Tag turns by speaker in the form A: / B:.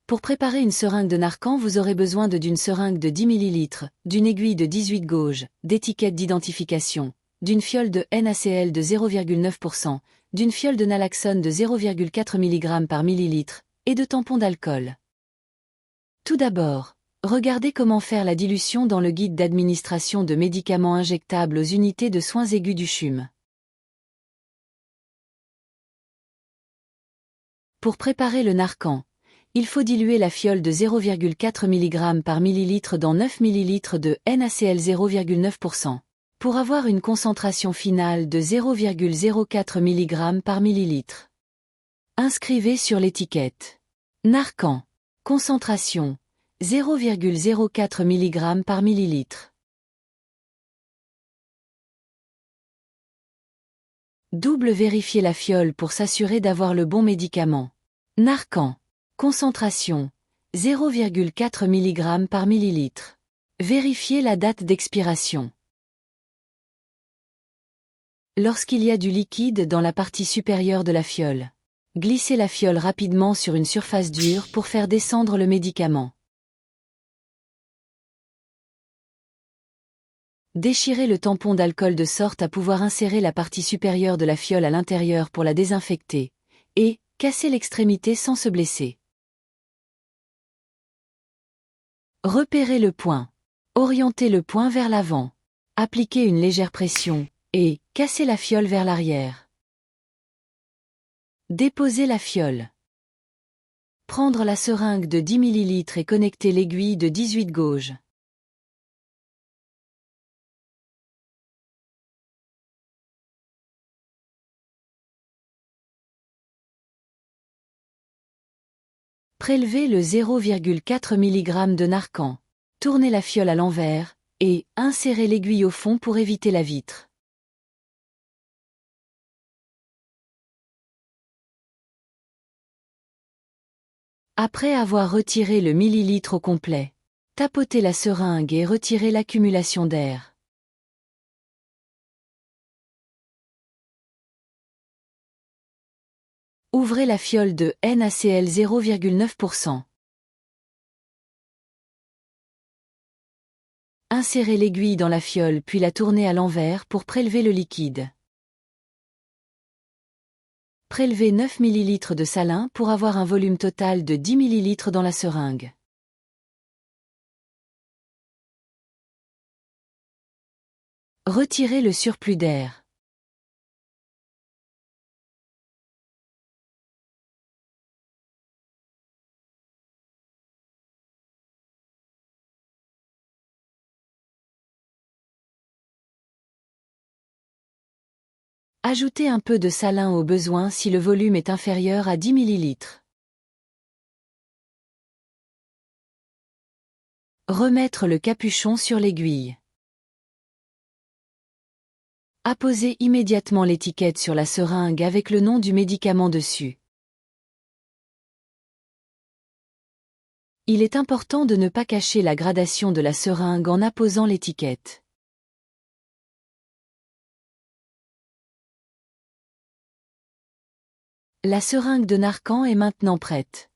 A: Pour préparer une seringue de Narcan, vous aurez besoin d'une seringue de 10 ml, d'une aiguille de 18 gauges, d'étiquette d'identification, d'une fiole de NaCl de 0,9%, d'une fiole de naloxone de 0,4 mg par millilitre, et de tampons d'alcool. Tout d'abord, regardez comment faire la dilution dans le guide d'administration de médicaments injectables aux unités de soins aigus du CHUM. Pour préparer le Narcan, il faut diluer la fiole de 0,4 mg par millilitre dans 9 ml de NaCl 0,9%, pour avoir une concentration finale de 0,04 mg par millilitre. Inscrivez sur l'étiquette. Narcan. Concentration. 0,04 mg par millilitre. Double vérifiez la fiole pour s'assurer d'avoir le bon médicament. Narcan. Concentration. 0,4 mg par millilitre. Vérifiez la date d'expiration. Lorsqu'il y a du liquide dans la partie supérieure de la fiole, glissez la fiole rapidement sur une surface dure pour faire descendre le médicament. Déchirez le tampon d'alcool de sorte à pouvoir insérer la partie supérieure de la fiole à l'intérieur pour la désinfecter, et cassez l'extrémité sans se blesser. Repérez le point. Orientez le point vers l'avant. Appliquez une légère pression, et cassez la fiole vers l'arrière. Déposez la fiole. Prendre la seringue de 10 ml et connecter l'aiguille de 18 gauges. Prélevez le 0,4 mg de Narcan. Tournez la fiole à l'envers, et insérez l'aiguille au fond pour éviter la vitre. Après avoir retiré le millilitre au complet, tapotez la seringue et retirez l'accumulation d'air. Ouvrez la fiole de NaCl 0,9%. Insérez l'aiguille dans la fiole puis la tournez à l'envers pour prélever le liquide. Prélevez 9 ml de salin pour avoir un volume total de 10 ml dans la seringue. Retirez le surplus d'air. Ajoutez un peu de salin au besoin si le volume est inférieur à 10 ml. Remettre le capuchon sur l'aiguille. Apposez immédiatement l'étiquette sur la seringue avec le nom du médicament dessus. Il est important de ne pas cacher la gradation de la seringue en apposant l'étiquette. La seringue de Narcan est maintenant prête.